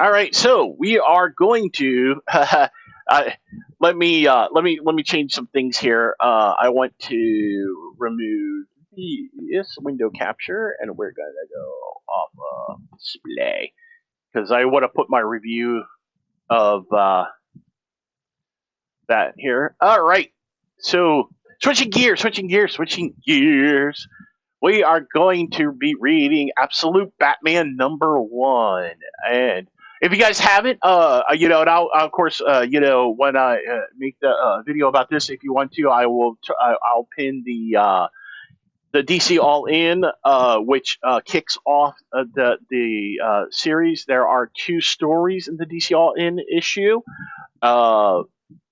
All right, so we are going to let me change some things here. I want to remove this window capture, and we're gonna go off display because I want to put my review of that here. All right, so switching gears. We are going to be reading Absolute Batman #1, and if you guys haven't, and I'll of course, when I make the video about this, if you want to, I'll pin the DC All In, which kicks off the series. There are two stories in the DC All In issue. Uh,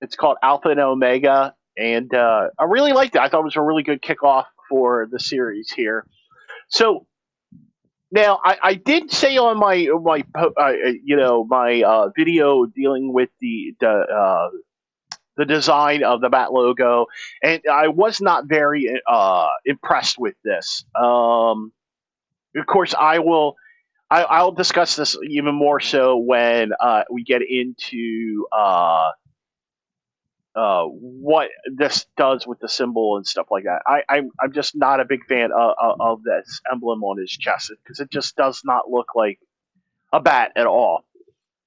it's called Alpha and Omega, and I really liked it. I thought it was a really good kickoff for the series here. So now I did say on my video dealing with the design of the Bat logo, and I was not very impressed with this. Of course, I'll discuss this even more so when we get into what this does with the symbol and stuff like that. I'm just not a big fan of this emblem on his chest because it just does not look like a bat at all.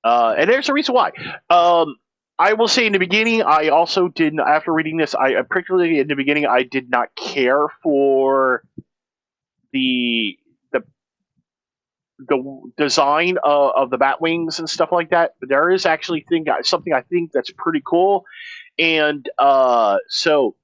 And there's a reason why. I will say in the beginning, I also didn't. After reading this, I particularly in the beginning, I did not care for the the the design of the bat wings and stuff like that. But there is actually something I think that's pretty cool, and so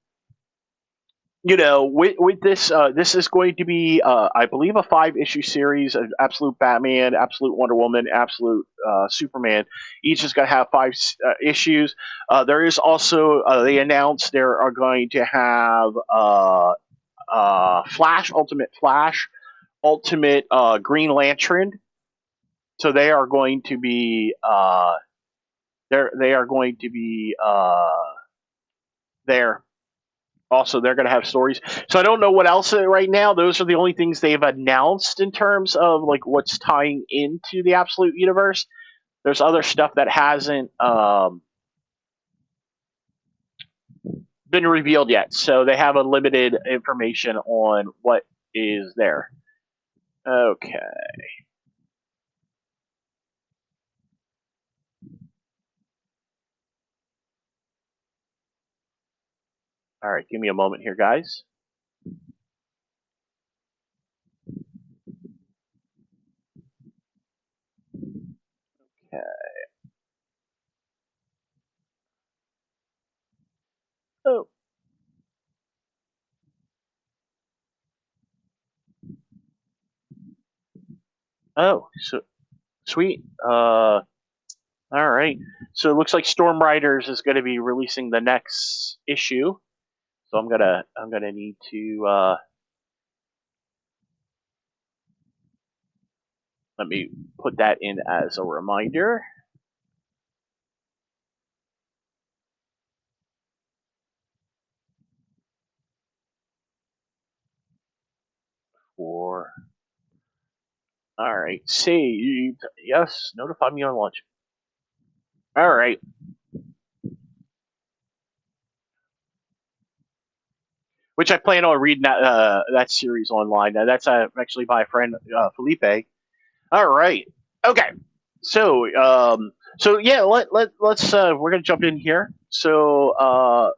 with this, this is going to be, I believe, a 5 issue series of Absolute Batman, Absolute Wonder Woman, Absolute Superman. Each is going to have 5 issues. There is also, they announced there are going to have Flash, Ultimate Green Lantern. So they are going to be, they are going to be there. Also, they're going to have stories. So I don't know what else right now. Those are the only things they've announced in terms of like what's tying into the Absolute universe. There's other stuff that hasn't been revealed yet, so they have a limited information on what is there. Okay. All right, give me a moment here, guys. Okay. Oh, so sweet. All right. So it looks like Storm Riders is going to be releasing the next issue. So I'm gonna need to let me put that in as a reminder. For all right, saved. Yes, notify me on launch. All right. Which I plan on reading that series online. Now, that's actually by a friend Felipe. All right. Okay. So so yeah, let's we're gonna jump in here. So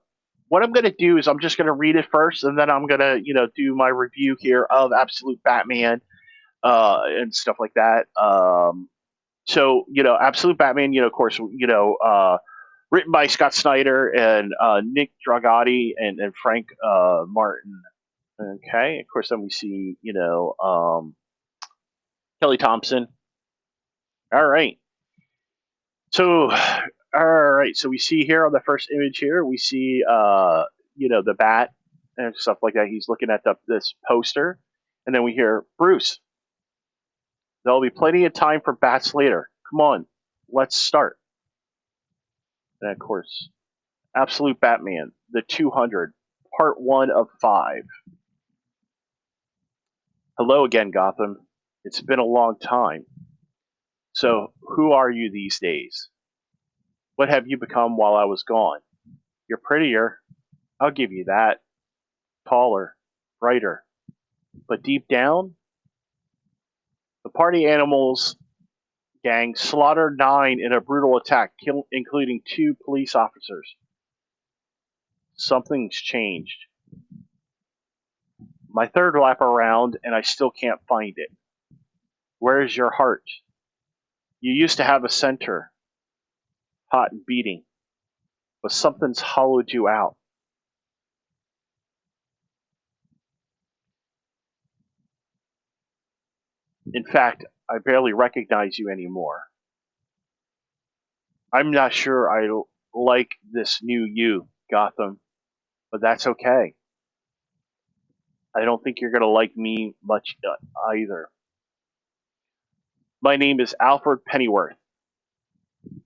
what I'm gonna do is I'm just gonna read it first, and then I'm gonna do my review here of Absolute Batman and stuff like that. So Absolute Batman, of course, written by Scott Snyder and Nick Dragati and Frank Martin. Okay, of course, then we see Kelly Thompson. All right, so we see here on the first image here we see the bat and stuff like that. He's looking at this poster, and then we hear Bruce. There'll be plenty of time for bats later. Come on, let's start. And of course, Absolute Batman, the 200, part 1 of 5. Hello again, Gotham. It's been a long time. So, who are you these days? What have you become while I was gone? You're prettier, I'll give you that. Taller, brighter. But deep down, the party animals gang slaughtered 9 in a brutal attack, including 2 police officers. Something's changed. My third lap around, and I still can't find it. Where's your heart? You used to have a center, hot and beating, but something's hollowed you out. In fact, I barely recognize you anymore. I'm not sure I like this new you, Gotham, but that's okay. I don't think you're going to like me much either. My name is Alfred Pennyworth,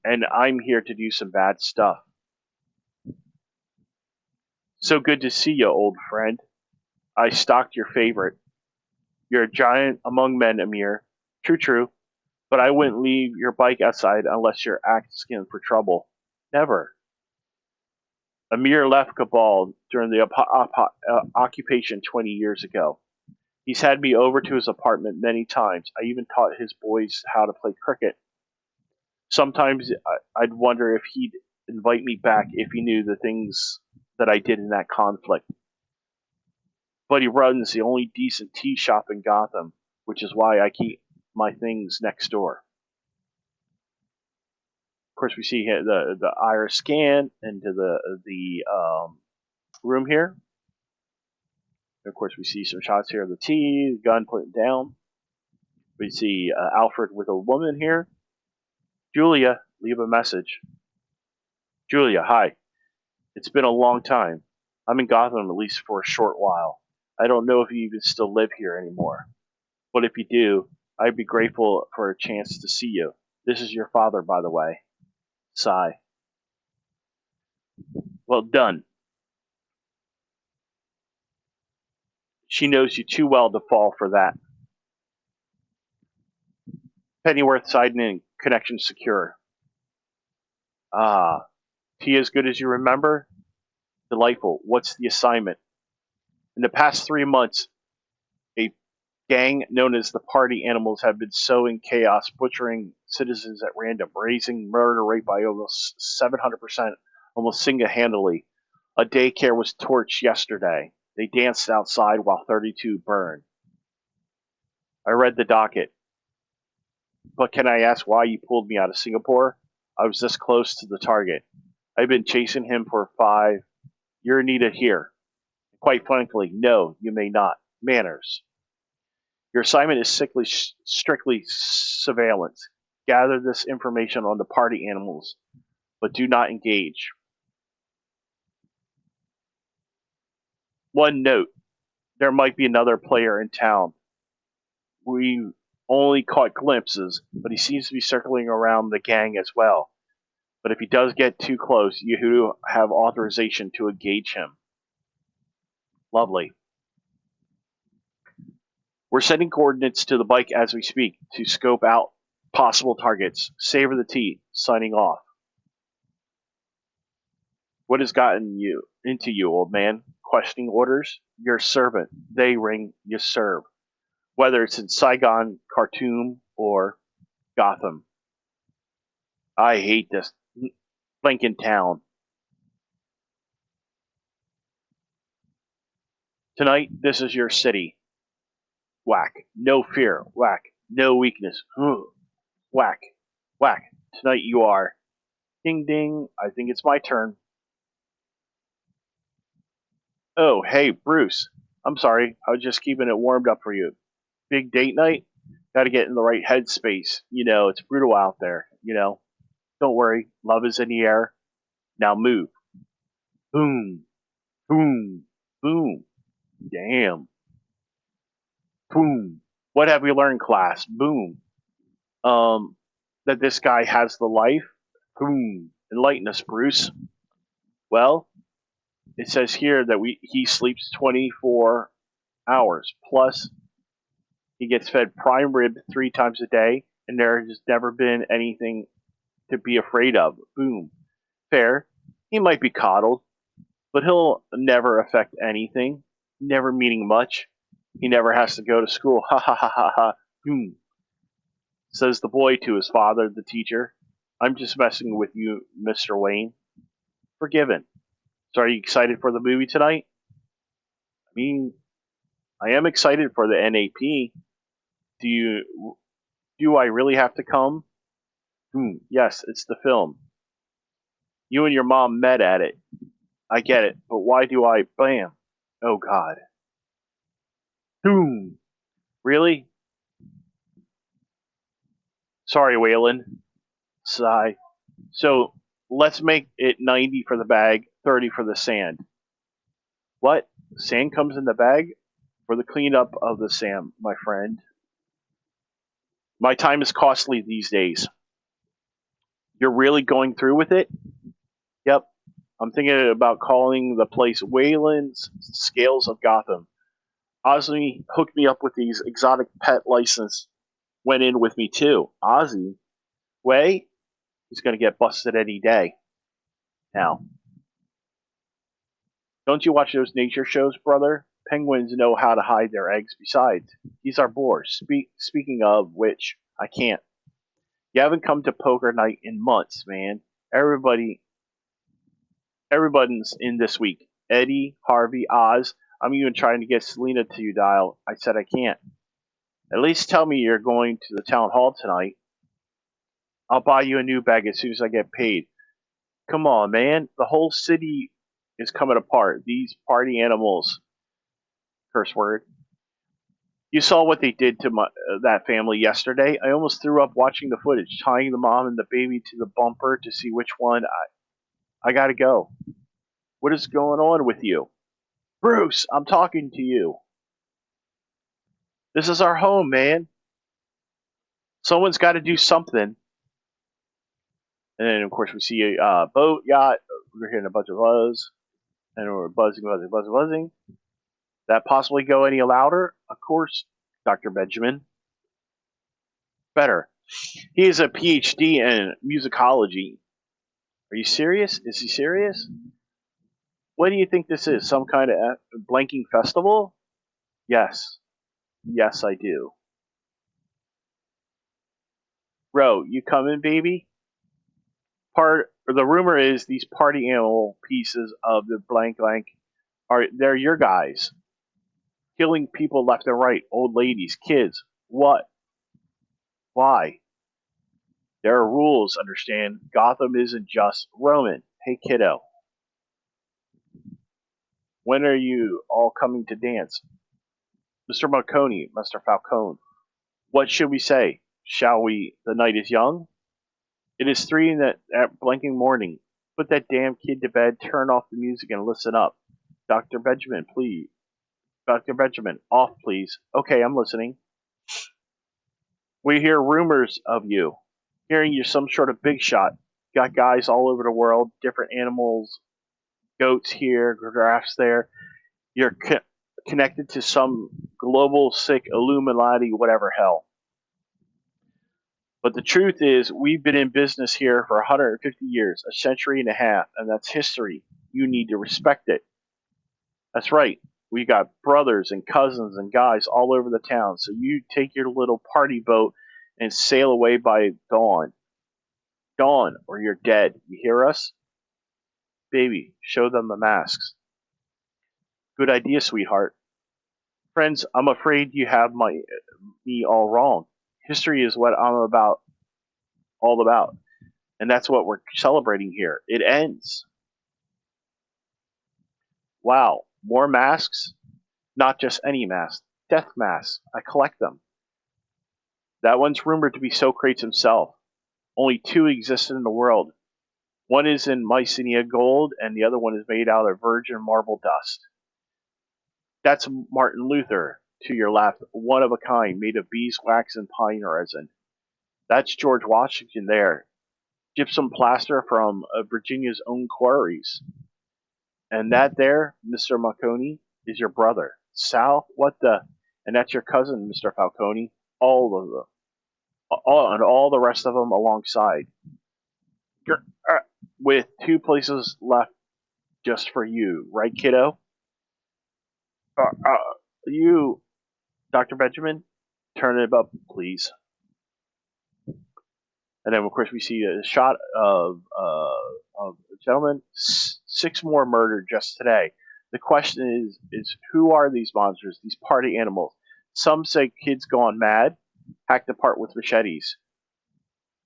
and I'm here to do some bad stuff. So good to see you, old friend. I stalked your favorite. You're a giant among men, Amir. True, true. But I wouldn't leave your bike outside unless you're asking for trouble. Never. Amir left Cabal during the occupation 20 years ago. He's had me over to his apartment many times. I even taught his boys how to play cricket. Sometimes I'd wonder if he'd invite me back if he knew the things that I did in that conflict. But he runs the only decent tea shop in Gotham, which is why I keep my things next door. Of course, we see the iris scan into the room here. Of course, we see some shots here of the tea, the gun put down. We see Alfred with a woman here. Julia, leave a message. Julia, hi. It's been a long time. I'm in Gotham at least for a short while. I don't know if you even still live here anymore. But if you do, I'd be grateful for a chance to see you. This is your father, by the way. Sigh. Well done. She knows you too well to fall for that. Pennyworth signing in. Connection secure. Ah. Tea as good as you remember? Delightful. What's the assignment? In the past 3 months, a gang known as the Party Animals have been sowing chaos, butchering citizens at random, raising murder rate by almost 700%, almost single-handedly. A daycare was torched yesterday. They danced outside while 32 burned. I read the docket. But can I ask why you pulled me out of Singapore? I was this close to the target. I've been chasing him for 5. You're needed here. Quite frankly, no, you may not. Manners. Your assignment is strictly surveillance. Gather this information on the party animals, but do not engage. One note, there might be another player in town. We only caught glimpses, but he seems to be circling around the gang as well. But if he does get too close, you have authorization to engage him. Lovely. We're sending coordinates to the bike as we speak to scope out possible targets. Savor the tea. Signing off. What has gotten you into you, old man? Questioning orders? Your servant. They ring, you serve. Whether it's in Saigon, Khartoum, or Gotham. I hate this Lincoln town. Tonight, this is your city. Whack. No fear. Whack. No weakness. Whack. Whack. Tonight you are. Ding ding. I think it's my turn. Oh, hey, Bruce. I'm sorry. I was just keeping it warmed up for you. Big date night? Gotta get in the right headspace. It's brutal out there. Don't worry. Love is in the air. Now move. Boom. Boom. Boom. Damn. Boom. What have we learned, class? Boom. That this guy has the life. Boom. Enlighten us, Bruce. Well, it says here that he sleeps 24 hours. Plus, he gets fed prime rib 3 times a day, and there has never been anything to be afraid of. Boom. Fair. He might be coddled, but he'll never affect anything, never meaning much. He never has to go to school. Ha ha ha ha ha. Boom. Says the boy to his father, the teacher. I'm just messing with you, Mr. Wayne. Forgiven. So are you excited for the movie tonight? I mean, I am excited for the NAP. Do I really have to come? Yes, it's the film. You and your mom met at it. I get it, but why do I bam? Oh god. Boom. Really? Sorry, Waylon. Sigh. So let's make it 90 for the bag, 30 for the sand. What? Sand comes in the bag? For the cleanup of the sand, my friend. My time is costly these days. You're really going through with it? Yep. I'm thinking about calling the place Wayland's Scales of Gotham. Ozzy hooked me up with these exotic pet license. Went in with me too. Ozzy? Way? He's gonna get busted any day. Now, don't you watch those nature shows, brother? Penguins know how to hide their eggs. Besides, he's our boar. Speaking of which, I can't. You haven't come to poker night in months, man. Everybody's in this week. Eddie, Harvey, Oz. I'm even trying to get Selena to dial. I said I can't. At least tell me you're going to the town hall tonight. I'll buy you a new bag as soon as I get paid. Come on, man. The whole city is coming apart. These party animals. Curse word. You saw what they did to that family yesterday. I almost threw up watching the footage, tying the mom and the baby to the bumper to see which one. I gotta go. What is going on with you? Bruce, I'm talking to you. This is our home, man. Someone's got to do something. And then, of course, we see a boat, yacht. We're hearing a bunch of buzz. And we're buzzing. That possibly go any louder? Of course, Dr. Benjamin. Better. He is a PhD in musicology. Are you serious? Is he serious? What do you think this is? Some kind of blanking festival? Yes. Yes, I do. Ro, you coming, baby? The rumor is these party animal pieces of the blank they're your guys. Killing people left and right, old ladies, kids. What? Why? There are rules, understand? Gotham isn't just Roman. Hey, kiddo. When are you all coming to dance? Mr. Marconi, Mr. Falcone. What should we say? Shall we? The night is young. It is 3 in that blanking morning. Put that damn kid to bed, turn off the music, and listen up. Dr. Benjamin, please. Dr. Benjamin, off, please. Okay, I'm listening. We hear rumors of you. Hearing you're some sort of big shot. Got guys all over the world, different animals, goats here, giraffes there. You're connected to some global sick Illuminati, whatever hell. But the truth is, we've been in business here for 150 years, a century and a half, and that's history. You need to respect it. That's right. We got brothers and cousins and guys all over the town, so you take your little party boat and sail away by dawn. Dawn, or you're dead. You hear us? Baby, show them the masks. Good idea, sweetheart. Friends, I'm afraid you have me all wrong. History is what all about. And that's what we're celebrating here. It ends. Wow, more masks? Not just any mask. Death masks. I collect them. That one's rumored to be Socrates himself. Only 2 exist in the world. One is in Mycenae gold, and the other one is made out of virgin marble dust. That's Martin Luther, to your left, one of a kind, made of beeswax and pine resin. That's George Washington there, gypsum plaster from Virginia's own quarries. And that there, Mr. Marconi, is your brother. Sal, what the? And that's your cousin, Mr. Falcone. All of them. and all the rest of them alongside. With 2 places left just for you, right, kiddo? You, Dr. Benjamin, turn it up, please. And then, of course, we see a shot of a gentleman. 6 more murdered just today. The question is who are these monsters? These party animals. Some say kids gone mad, hacked apart with machetes.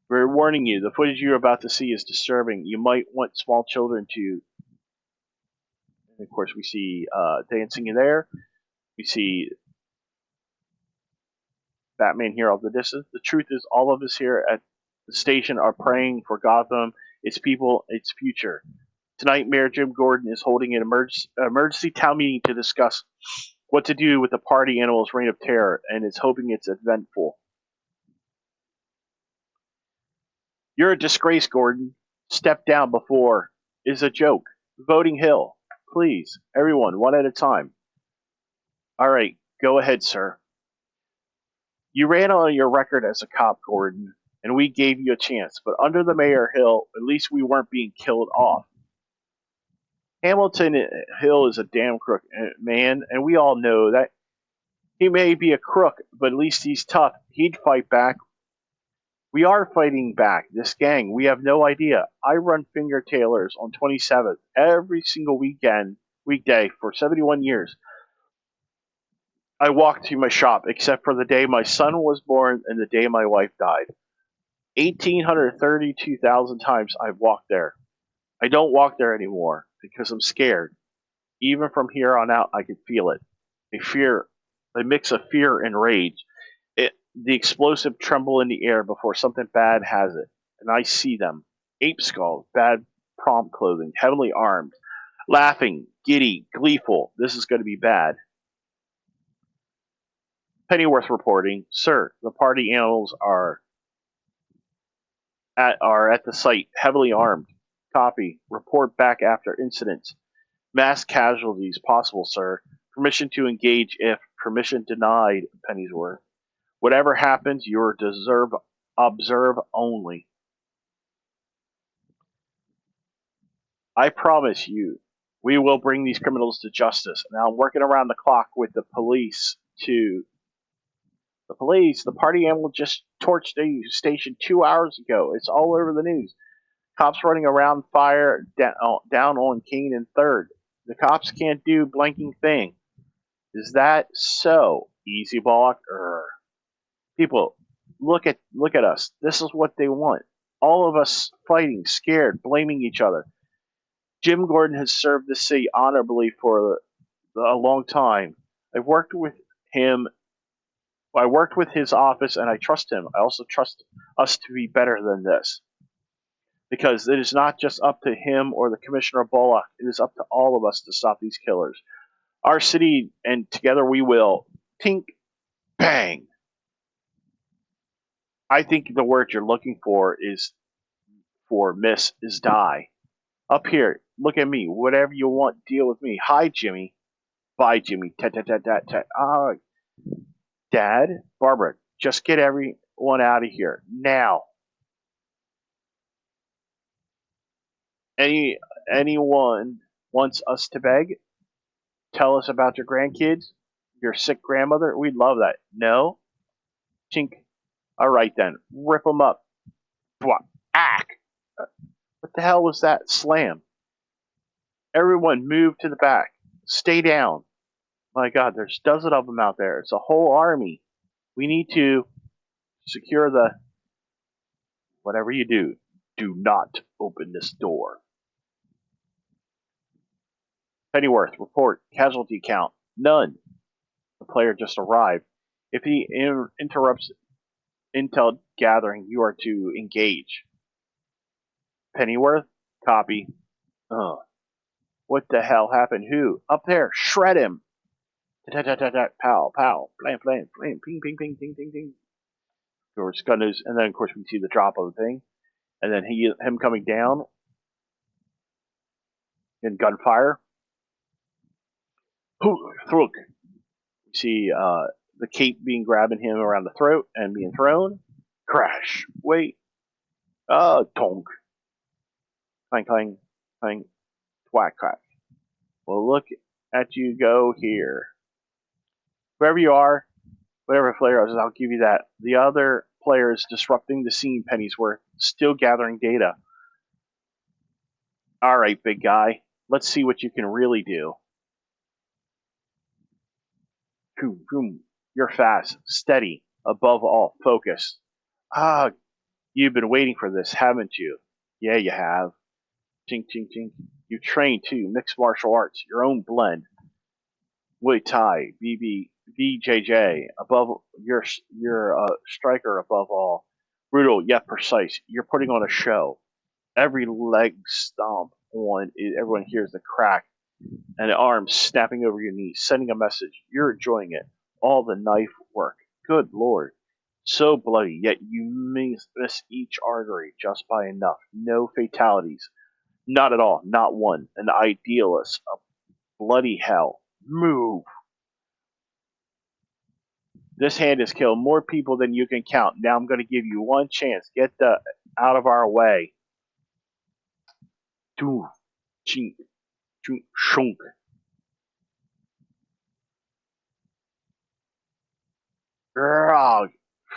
We're warning you. The footage you're about to see is disturbing. You might want small children to. And of course, we see dancing in there. We see Batman here off the distance. The truth is, all of us here at the station are praying for Gotham, its people, its future. Tonight, Mayor Jim Gordon is holding an emergency town meeting to discuss what to do with the party animal's reign of terror, and is hoping it's eventful. You're a disgrace, Gordon. Step down before is a joke. Voting Hill. Please, everyone, one at a time. All right, go ahead, sir. You ran on your record as a cop, Gordon, and we gave you a chance, but under the Mayor Hill, at least we weren't being killed off. Hamilton Hill is a damn crook, man, and we all know that. He may be a crook, but at least he's tough. He'd fight back. We are fighting back. This gang, we have no idea. I run Finger Tailors on 27th every single weekday for 71 years. I walk to my shop, except for the day my son was born and the day my wife died. 1,832,000 times I've walked there. I don't walk there anymore because I'm scared. Even from here on out, I can feel it. A mix of fear and rage. The explosive tremble in the air before something bad has it. And I see them. Ape skulls, bad prom clothing, heavily armed, laughing, giddy, gleeful. This is going to be bad. Pennyworth reporting, sir, the party animals are at the site, heavily armed. Copy. Report back after incidents. Mass casualties possible, sir. Permission to engage if permission denied, Pennyworth. Whatever happens, you're observe only. I promise you, we will bring these criminals to justice. Now I'm working around the clock with the police to. The party animal just torched the station 2 hours ago. It's all over the news. Cops running around fire down on King and 3rd. The cops can't do blanking thing. Is that so? Easy block? People, look at us. This is what they want. All of us fighting, scared, blaming each other. Jim Gordon has served the city honorably for a long time. I worked with his office, and I trust him. I also trust us to be better than this. Because it is not just up to him or the Commissioner Bullock. It is up to all of us to stop these killers. Our city, and together we will. Tink, bang. I think the word you're looking for is die. Up here, look at me. Whatever you want, deal with me. Hi, Jimmy. Bye, Jimmy. Dad, Barbara, just get everyone out of here now. Anyone wants us to beg? Tell us about your grandkids, your sick grandmother. We'd love that. No? Chink. All right then. Rip them up. Ack. What the hell was that slam? Everyone move to the back. Stay down. My God, there's dozens of them out there. It's a whole army. We need to secure the. Whatever you do not open this door. Pennyworth, report. Casualty count. None. The player just arrived. If he interrupts intel gathering, you are to engage. Pennyworth, copy. What the hell happened? Who? Up there. Shred him. Pow, pow. Blam, blam, blam. Ping, ping, ping, ping, ping, ping. Of course, and then of course we see the drop of the thing. And then him coming down. And gunfire. Throok. You see the cape grabbing him around the throat and being thrown. Crash. Wait. Tonk. Clang, clang, clang. Whack, crack. Well, look at you go here. Wherever you are, whatever player is, I'll give you that. The other player is disrupting the scene, Pennyworth, still gathering data. Alright, big guy. Let's see what you can really do. Boom, boom. You're fast, steady, above all, focused. Ah, you've been waiting for this, haven't you? Yeah, you have. Chink, chink, chink. You trained too, mixed martial arts, your own blend. Muay Thai, BJJ, above your striker above all. Brutal yet precise. You're putting on a show. Every leg stomp on, everyone hears the crack and the arms snapping over your knees, sending a message. You're enjoying it. All the knife work. Good lord. So bloody, yet you miss each artery just by enough. No fatalities. Not at all. Not one. An idealist. A bloody hell. Move. This hand has killed more people than you can count. Now I'm going to give you one chance. Get the out of our way. Doo, chink, chunk, shunk.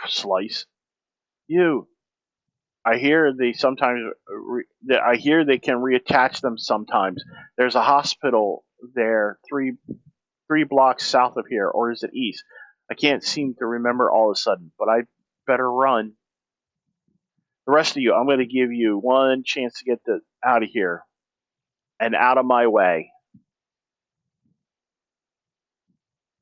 Slice. You. I hear they sometimes. I hear they can reattach them sometimes. There's a hospital there, three blocks south of here, or is it east? I can't seem to remember all of a sudden, but I better run. The rest of you, I'm going to give you one chance to get out of here and out of my way.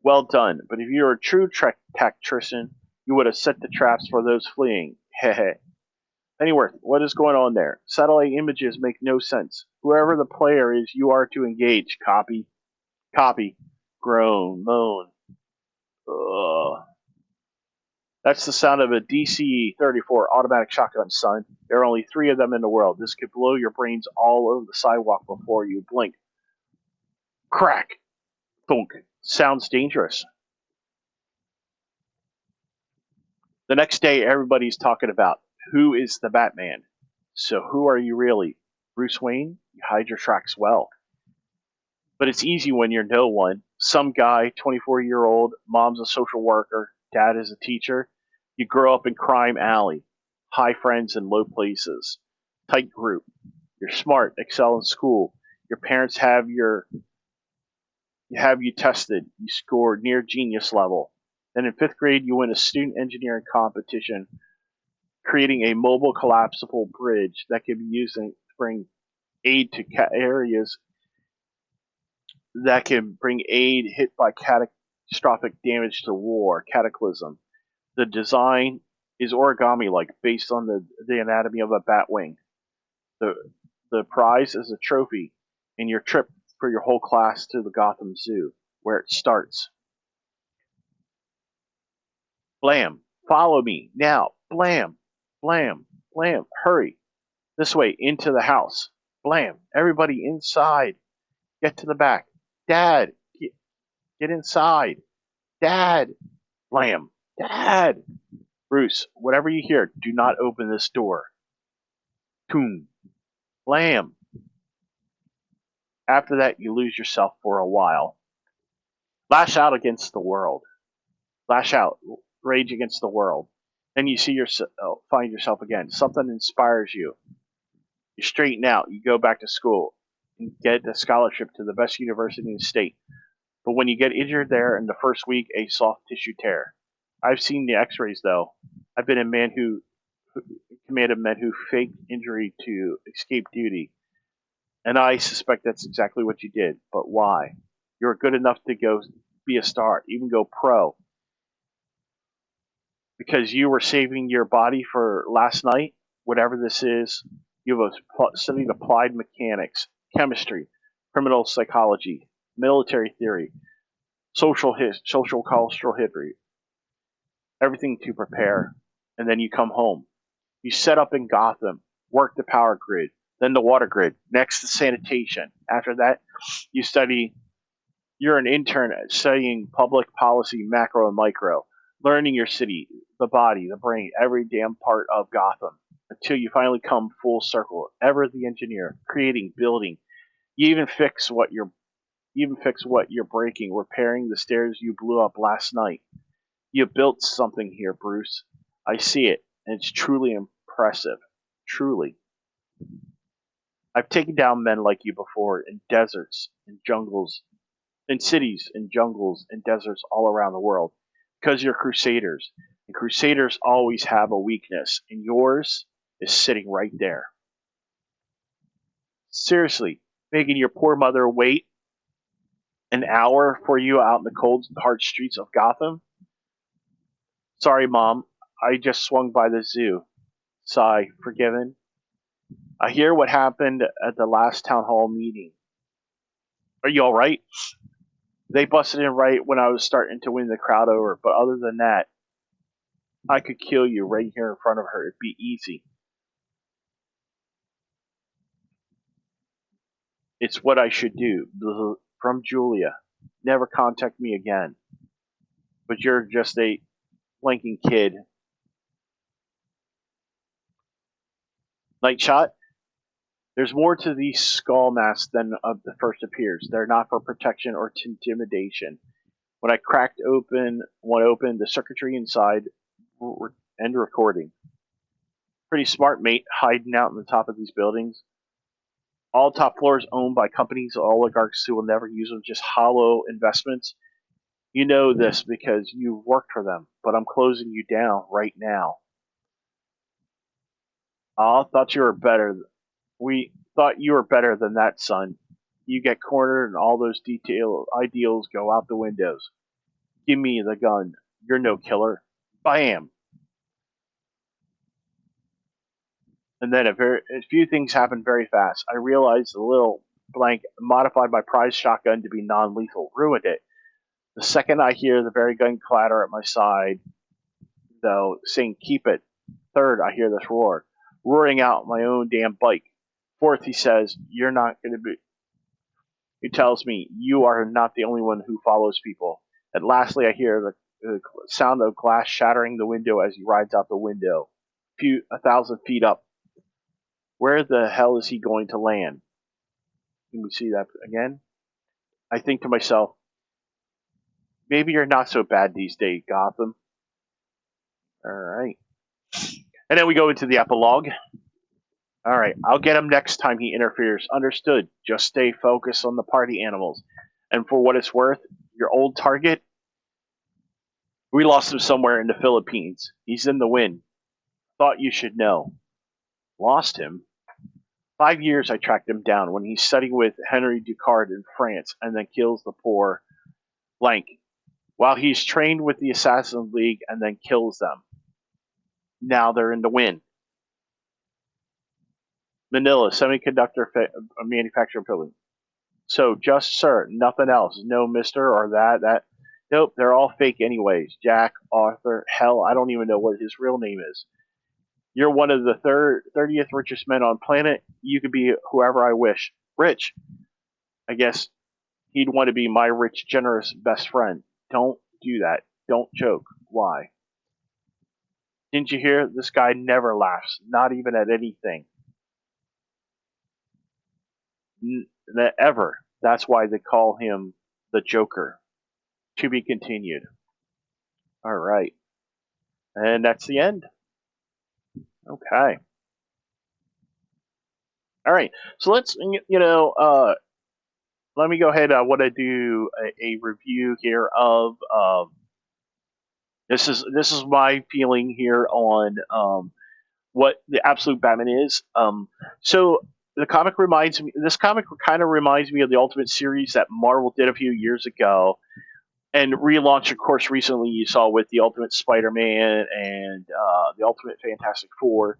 Well done, but if you were a true tactician, you would have set the traps for those fleeing. Hehe. Pennyworth, what is going on there? Satellite images make no sense. Whoever the player is, you are to engage. Copy. Copy. Groan. Moan. Ugh. That's the sound of a DC-34 automatic shotgun, son. There are only 3 of them in the world. This could blow your brains all over the sidewalk before you blink. Crack. Thunk. Sounds dangerous. The next day, everybody's talking about who is the Batman. So who are you really? Bruce Wayne? You hide your tracks well. But it's easy when you're no one. Some guy, 24-year-old, mom's a social worker, dad is a teacher. You grow up in crime alley, high friends in low places, tight group. You're smart, excel in school. Your parents have you tested. You score near genius level. Then in 5th grade, you win a student engineering competition, creating a mobile collapsible bridge that can be used to bring aid to areas that can bring aid hit by catastrophic damage to war, cataclysm. The design is origami-like, based on the anatomy of a bat wing. The prize is a trophy in your trip for your whole class to the Gotham Zoo, where it starts. Blam! Follow me, now! Blam! Blam! Blam! Hurry! This way, into the house. Blam! Everybody inside! Get to the back. Dad! Get inside! Dad! Blam! Dad! Bruce, whatever you hear, do not open this door. Toom! Blam! After that, you lose yourself for a while. Lash out against the world. Lash out. Rage against the world. Then you find yourself again. Something inspires you. You straighten out. You go back to school and get a scholarship to the best university in the state. But when you get injured there in the first week, a soft tissue tear. I've seen the x-rays, though. I've been a man who commanded men who faked injury to escape duty. And I suspect that's exactly what you did. But why? You're good enough to go be a star, even go pro. Because you were saving your body for last night, whatever this is. You have studied applied mechanics, chemistry, criminal psychology, military theory, social cultural history, everything to prepare. And then you come home. You set up in Gotham, work the power grid, then the water grid, next the sanitation. After that, you're an intern studying public policy, macro and micro, learning your city, the body, the brain, every damn part of Gotham until you finally come full circle. Ever the engineer, creating, building. You even fix what you're breaking, repairing the stairs you blew up last night. You built something here, Bruce. I see it, and it's truly impressive. Truly. I've taken down men like you before in deserts, in jungles, in cities, in jungles, in deserts all around the world. Because you're crusaders. And crusaders always have a weakness, and yours is sitting right there. Seriously, making your poor mother wait an hour for you out in the cold, hard streets of Gotham? Sorry, Mom. I just swung by the zoo. Sigh, forgiven. I hear what happened at the last town hall meeting. Are you alright? They busted in right when I was starting to win the crowd over, but other than that, I could kill you right here in front of her. It'd be easy. It's what I should do. From Julia. Never contact me again. But you're just a blinking kid. Nightshot? There's more to these skull masks than the first appears. They're not for protection or intimidation. When I cracked one open, the circuitry inside and recording. Pretty smart, mate, hiding out in the top of these buildings. All top floors owned by companies or oligarchs who will never use them, just hollow investments. You know this because you've worked for them, but I'm closing you down right now. I thought you were better. We thought you were better than that, son. You get cornered and all those ideals go out the windows. Give me the gun. You're no killer. Bam! And then a few things happen very fast. I realized the little blank modified my prize shotgun to be non-lethal. Ruined it. The second I hear the very gun clatter at my side, though, saying keep it. Third, I hear this roar. Roaring out my own damn bike. Fourth, he says, you're not going to be... He tells me, you are not the only one who follows people. And lastly, I hear the sound of glass shattering the window as he rides out the window. 1,000 feet up. Where the hell is he going to land? Can we see that again? I think to myself, maybe you're not so bad these days, Gotham. Alright. And then we go into the epilogue. Alright, I'll get him next time he interferes. Understood. Just stay focused on the party animals. And for what it's worth, your old target, we lost him somewhere in the Philippines. He's in the wind. Thought you should know. Lost him? 5 years I tracked him down when he's studying with Henry Ducard in France and then kills the poor blank. While he's trained with the Assassin League and then kills them. Now they're in the wind. Manila, semiconductor manufacturing building. So, just sir, nothing else. No mister or that. Nope, they're all fake anyways. Jack, Arthur, hell, I don't even know what his real name is. You're one of the 30th richest men on planet. You could be whoever I wish. Rich. I guess he'd want to be my rich, generous best friend. Don't do that. Don't joke. Why? Didn't you hear? This guy never laughs. Not even at anything. Ever. That's why they call him the Joker. To be continued. Alright. And that's the end. Okay. Alright. So let's, let me go ahead. I want to do a review here of this is my feeling here on what the Absolute Batman is. So the comic reminds me. This comic kind of reminds me of the Ultimate series that Marvel did a few years ago, and relaunched, of course, recently. You saw with the Ultimate Spider-Man and the Ultimate Fantastic Four.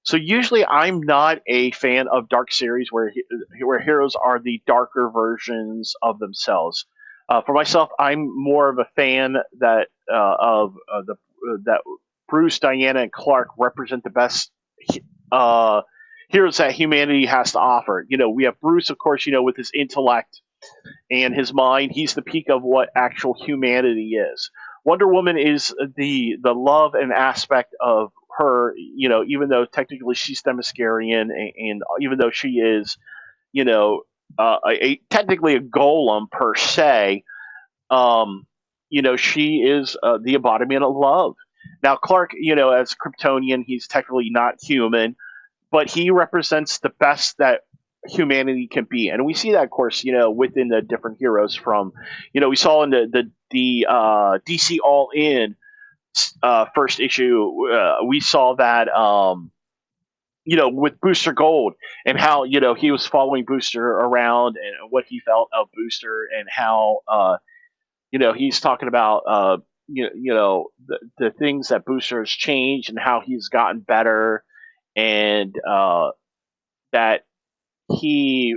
So usually, I'm not a fan of dark series where heroes are the darker versions of themselves. For myself, I'm more of a fan that that Bruce, Diana, and Clark represent the best heroes that humanity has to offer. We have Bruce, of course, with his intellect and his mind. He's the peak of what actual humanity is. Wonder Woman is the love and aspect of her. Even though technically she's Themyscirian, and even though she is, you know, technically a golem per se, um, she is the embodiment of love. Now, Clark, as Kryptonian, he's technically not human, but he represents the best that humanity can be, and we see that, of course, within the different heroes. From, we saw in the DC All In first issue, we saw that. With Booster Gold, and how he was following Booster around, and what he felt of Booster, and how he's talking about the things that Booster has changed, and how he's gotten better, and that he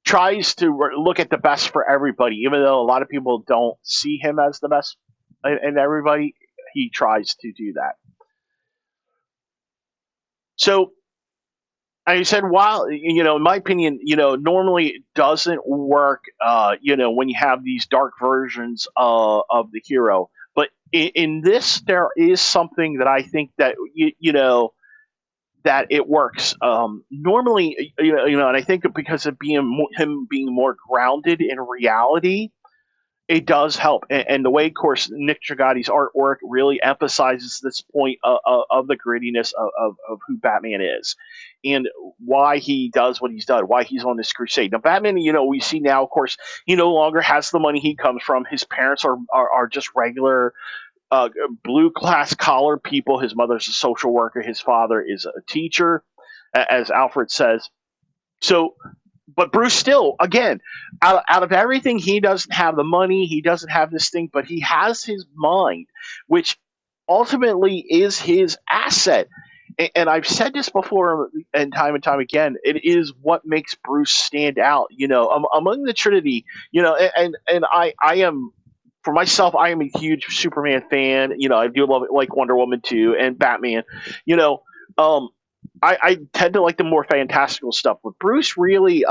tries to look at the best for everybody, even though a lot of people don't see him as the best in everybody. He tries to do that. So I said, while in my opinion, normally it doesn't work, when you have these dark versions of the hero. But in this, there is something that I think that that it works. Normally, and I think because of him being more grounded in reality, it does help. And the way, of course, Nick Dragotti's artwork really emphasizes this point of the grittiness of who Batman is, and why he does what he's done, why he's on this crusade. Now, Batman, we see now, of course, he no longer has the money he comes from. His parents are just regular blue class collar people. His mother's a social worker. His father is a teacher, as Alfred says. So, but Bruce still, again, out of everything, he doesn't have the money. He doesn't have this thing, but he has his mind, which ultimately is his asset. And I've said this before, and time again, it is what makes Bruce stand out. Among the Trinity. And I am, for myself, I am a huge Superman fan. I do love it, like Wonder Woman too, and Batman. You know, um, I tend to like the more fantastical stuff, but Bruce really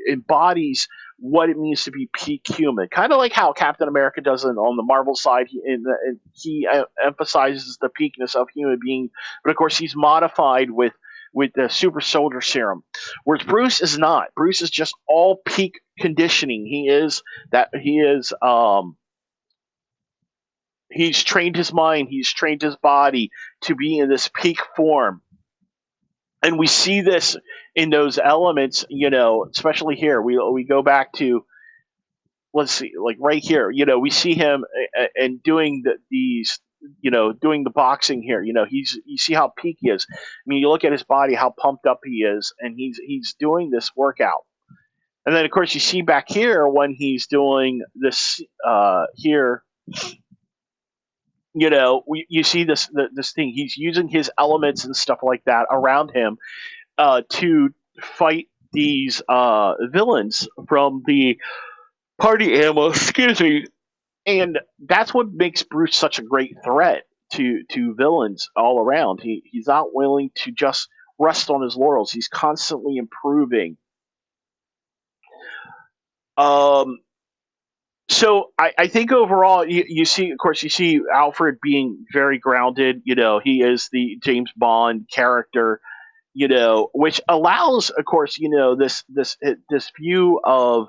embodies what it means to be peak human. Kind of like how Captain America does it on the Marvel side. He emphasizes the peakness of human being, but of course he's modified with the super soldier serum. Whereas Bruce is not. Bruce is just all peak conditioning. He's trained his mind, he's trained his body to be in this peak form. And we see this in those elements, especially here. We go back to, let's see, like right here, we see him and doing these, doing the boxing here. You see how peak he is. I mean, you look at his body, how pumped up he is, and he's doing this workout. And then, of course, you see back here when he's doing this here. You see this thing. He's using his elements and stuff like that around him to fight these villains from the party ammo. Excuse me. And that's what makes Bruce such a great threat to villains all around. He's not willing to just rest on his laurels. He's constantly improving. Um, so I think overall, you see, of course, you see Alfred being very grounded. He is the James Bond character. Which allows, of course, this view of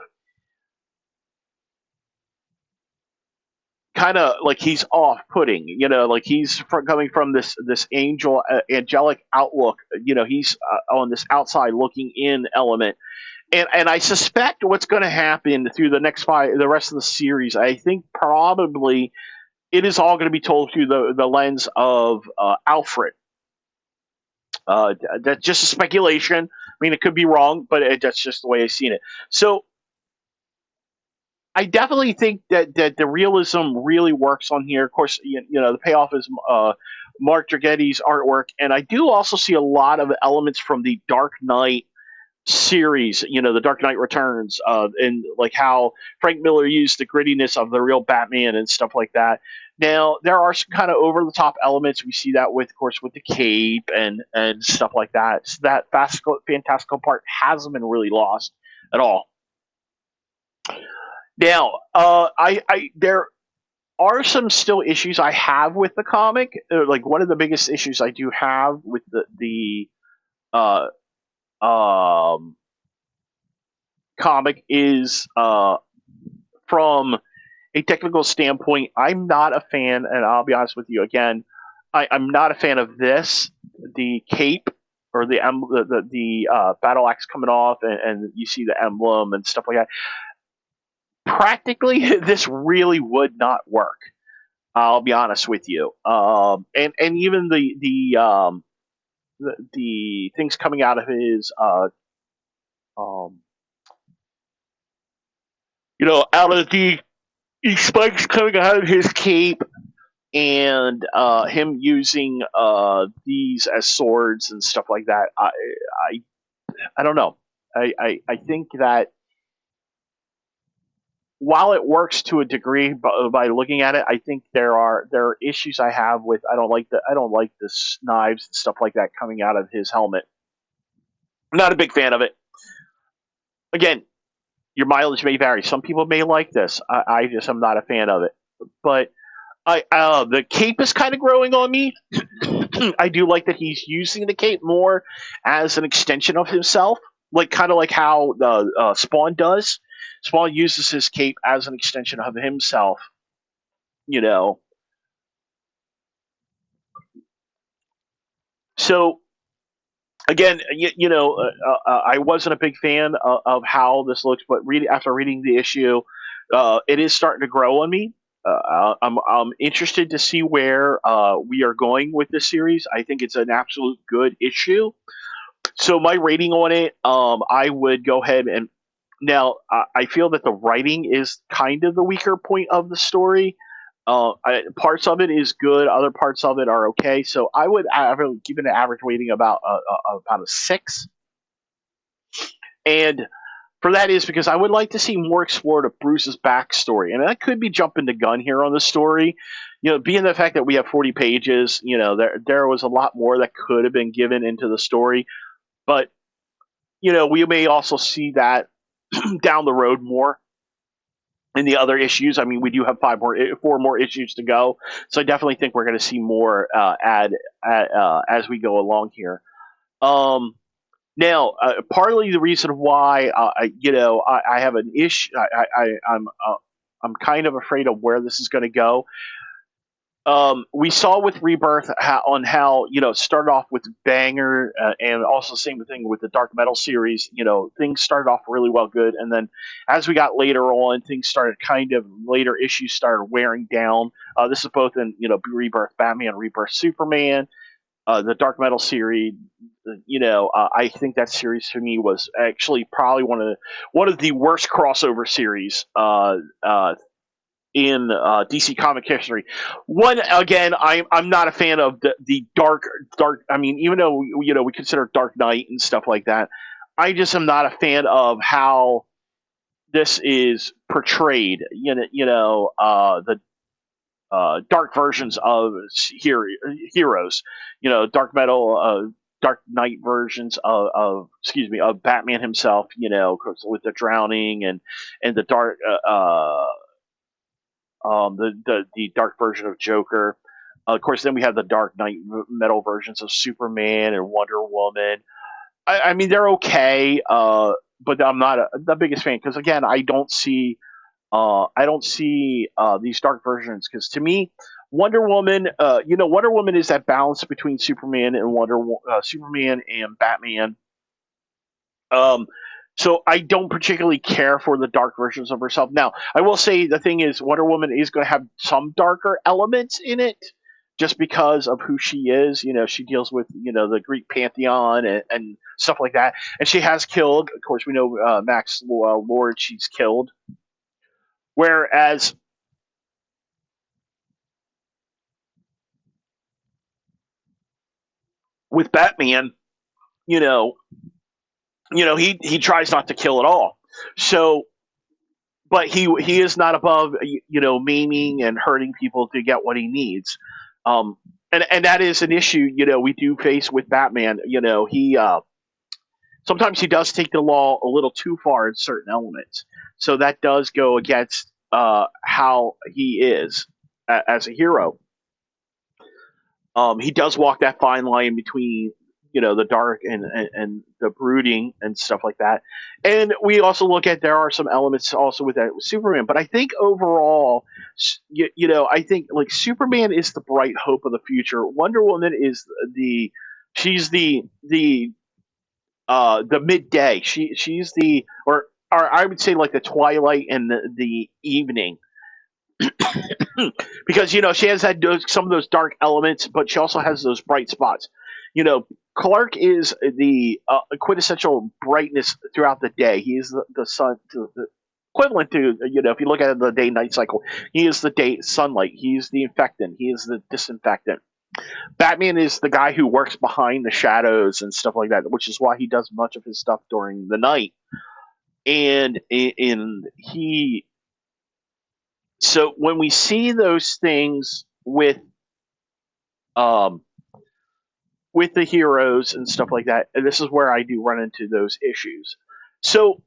kind of like he's off-putting. Like he's coming from this angelic outlook. He's on this outside looking in element. And I suspect what's going to happen through the rest of the series. I think probably it is all going to be told through the lens of Alfred. That's just a speculation. I mean, it could be wrong, but that's just the way I've seen it. So I definitely think that the realism really works on here. Of course, the payoff is Mark Draghetti's artwork, and I do also see a lot of elements from the Dark Knight series. The Dark Knight Returns, and like how Frank Miller used the grittiness of the real Batman and stuff like that. Now there are some kind of over the top elements. We see that with, of course, with the cape and stuff like that. So that fantastical part hasn't been really lost at all. Now, there are some still issues I have with the comic. Like one of the biggest issues I do have with the uh, um, comic is from a technical standpoint. I'm not a fan, and I'll be honest with you again. I'm not a fan of this, the cape or the battle axe coming off, and you see the emblem and stuff like that. Practically, this really would not work. I'll be honest with you. And even the things coming out of his um, out of the spikes coming out of his cape, and him using these as swords and stuff like that. I don't know. I think that while it works to a degree by looking at it, I think there are issues I have with. I don't like the knives and stuff like that coming out of his helmet. I'm not a big fan of it. Again, your mileage may vary. Some people may like this. I just am not a fan of it. But the cape is kind of growing on me. I do like that he's using the cape more as an extension of himself, like kind of like how Spawn does. Spawn uses his cape as an extension of himself. You know, so again, I wasn't a big fan of how this looks, but after reading the issue, it is starting to grow on me. I'm interested to see where we are going with this series. I think it's an absolute good issue. So my rating on it, I would go ahead and now I feel that the writing is kind of the weaker point of the story. Parts of it is good, other parts of it are okay. So I would give it an average rating about a 6. And for that is because I would like to see more explored of Bruce's backstory, and that could be jumping the gun here on the story. Being the fact that we have 40 pages, there was a lot more that could have been given into the story, but we may also see that down the road more in the other issues. I mean, we do have 4 more issues to go, so I definitely think we're going to see more as we go along here. Um, Now, partly the reason why I have an issue, I'm kind of afraid of where this is going to go. We saw with Rebirth how it started off with banger, and also same thing with the Dark Metal series. Things started off really well, good, and then as we got later on, things started later issues started wearing down. This is both in Rebirth Batman, Rebirth Superman, the Dark Metal series. I think that series to me was actually probably one of the worst crossover series in DC comic history. One again, I'm not a fan of the dark. I mean, even though we consider Dark Knight and stuff like that, I just am not a fan of how this is portrayed. The dark versions of heroes. Dark Metal, Dark Knight versions of Batman himself. With the drowning and the dark the dark version of Joker. Of course, then we have the Dark Knight Metal versions of Superman and Wonder Woman. I mean, they're okay, but I'm not the biggest fan because again, I don't see these dark versions because to me, Wonder Woman, Wonder Woman is that balance between Superman and Batman. Um, so I don't particularly care for the dark versions of herself. Now, I will say the thing is, Wonder Woman is going to have some darker elements in it, just because of who she is. She deals with the Greek pantheon and stuff like that, and she has killed. Of course, we know Max Lord. She's killed. Whereas with Batman, you know, he tries not to kill at all. So, but he is not above maiming and hurting people to get what he needs. Um, and that is an issue we do face with Batman. He sometimes he does take the law a little too far in certain elements. So that does go against how he is as a hero. He does walk that fine line between the dark and the brooding and stuff like that. And we also look at there are some elements also with that with Superman, but I think overall, I think like Superman is the bright hope of the future. Wonder Woman is she's the midday. She's or I would say like the twilight and the evening because she has had some of those dark elements, but she also has those bright spots. You know, Clark is the quintessential brightness throughout the day. He is the sun, the equivalent to if you look at the day night cycle. He is the day sunlight. He is the infectant. He is the disinfectant. Batman is the guy who works behind the shadows and stuff like that, which is why he does much of his stuff during the night. And in he so when we see those things um with the heroes and stuff like that, and this is where I do run into those issues. So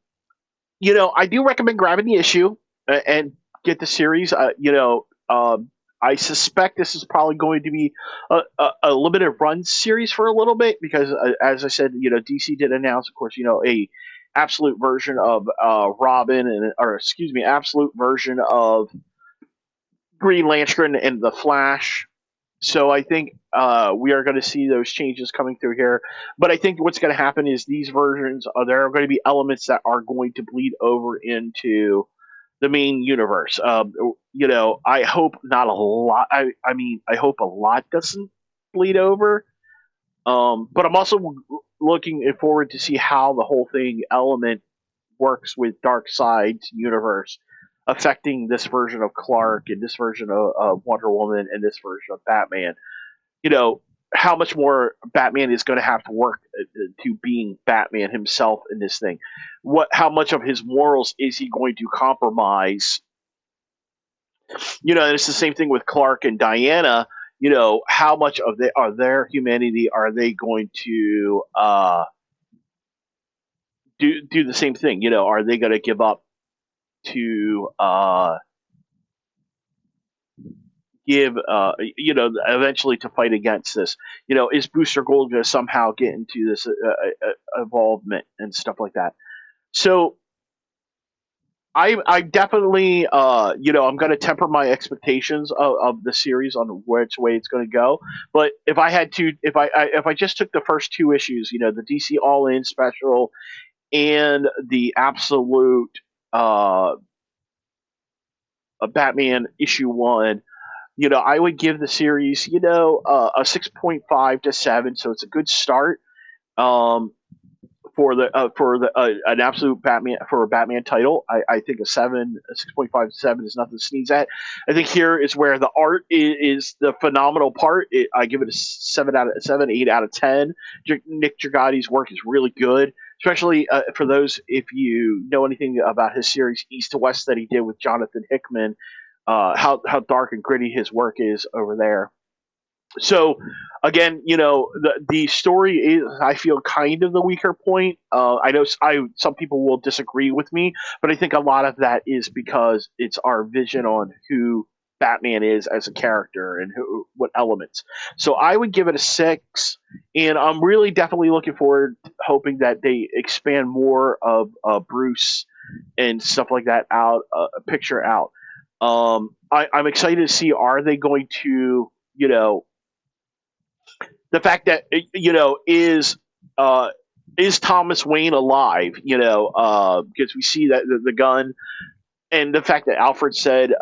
I do recommend grabbing the issue and get the series. I suspect this is probably going to be a limited run series for a little bit because, as I said, DC did announce, of course, a absolute version of Robin or excuse me, absolute version of Green Lantern and the Flash. So I think we are going to see those changes coming through here. But I think what's going to happen is these versions, there are going to be elements that are going to bleed over into the main universe. I hope not a lot. I mean, I hope a lot doesn't bleed over. But I'm also looking forward to see how the whole thing element works with Darkseid's universe affecting this version of Clark and this version of Wonder Woman and this version of Batman. You know, how much more Batman is going to have to work to being Batman himself in this thing. How much of his morals is he going to compromise? And it's the same thing with Clark and Diana. How much of their humanity are they going to do the same thing? Are they going to give up to give eventually to fight against this? Is Booster Gold going to somehow get into this involvement and stuff like that? So I definitely I'm going to temper my expectations of the series on which way it's going to go. But if I had to, if I just took the first two issues, the DC All In special and the absolute Batman issue 1, I would give the series, a 6.5 to 7, so it's a good start. For an absolute Batman for a Batman title, I think a 6.5 to 7 is nothing to sneeze at. I think here is where the art is the phenomenal part. I give it a 7, 8 out of 10. Nick Dragatti's work is really good, especially for those if you know anything about his series East to West that he did with Jonathan Hickman. How dark and gritty his work is over there. So again, the story is, I feel, kind of the weaker point. I know some people will disagree with me, but I think a lot of that is because it's our vision on who Batman is as a character and what elements. So I would give it a 6, and I'm really definitely looking forward, hoping that they expand more of Bruce and stuff like that out, picture out. I'm excited to see, are they going to, the fact that is Thomas Wayne alive? Because we see that the gun, and the fact that Alfred said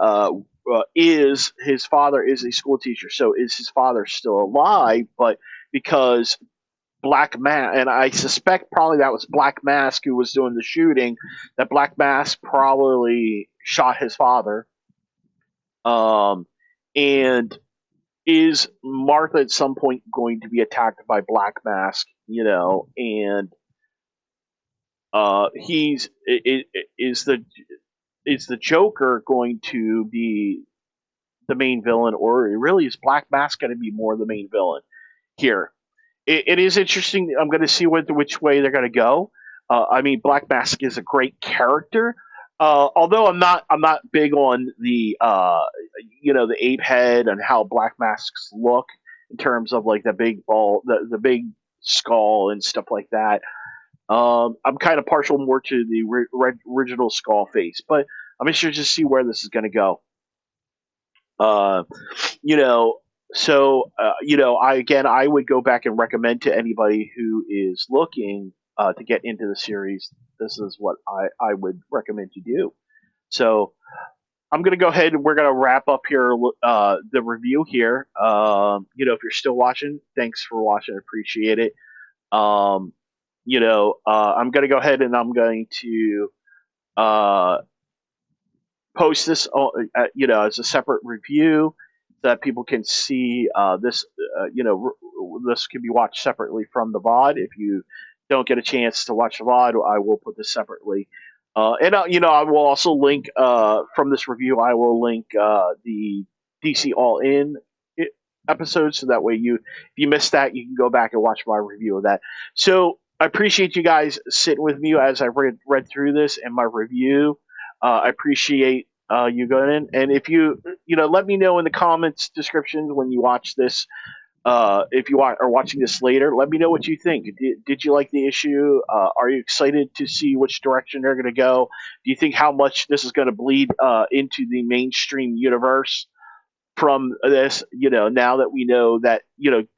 is his father is a school teacher, so is his father still alive? But because Black Mask, and I suspect probably that was Black Mask who was doing the shooting, that Black Mask probably shot his father. And is Martha at some point going to be attacked by Black Mask? And is the Joker going to be the main villain, or really is Black Mask going to be more the main villain here? It is interesting. I'm going to see which way they're going to go. I mean, Black Mask is a great character. Although I'm not big on the ape head and how black masks look in terms of like the big ball, the big skull and stuff like that. I'm kind of partial more to the original skull face, but I'm interested to see where this is going to go. Uh, you know, I would go back and recommend to anybody who is looking to get into the series. This is what I would recommend you do. So I'm going to go ahead and we're going to wrap up here the review here. If you're still watching, thanks for watching. I appreciate it. Um, I'm going to go ahead and I'm going to uh, post this, as a separate review so that people can see this. This can be watched separately from the VOD. If you don't get a chance to watch the VOD, I will put this separately. I will also link from this review. I will link the DC All In episode, so that way if you missed that, you can go back and watch my review of that. So I appreciate you guys sitting with me as I read through this and my review. I appreciate you going in, and if let me know in the comments descriptions when you watch this. If you are watching this later, let me know what you think. Did you like the issue? Are you excited to see which direction they're going to go? Do you think how much this is going to bleed into the mainstream universe from this? Now that we know that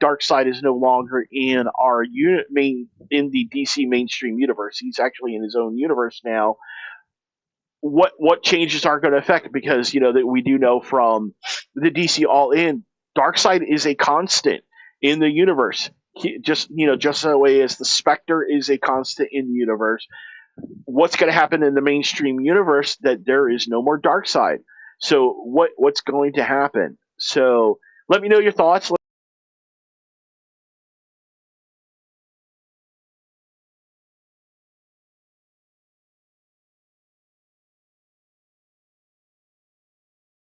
Darkseid is no longer in our in the DC mainstream universe, he's actually in his own universe now. What changes are going to affect? Because that we do know from the DC All In, Darkseid is a constant in the universe. Just the way as the Spectre is a constant in the universe. What's going to happen in the mainstream universe? That there is no more Darkseid. So what's going to happen? So let me know your thoughts.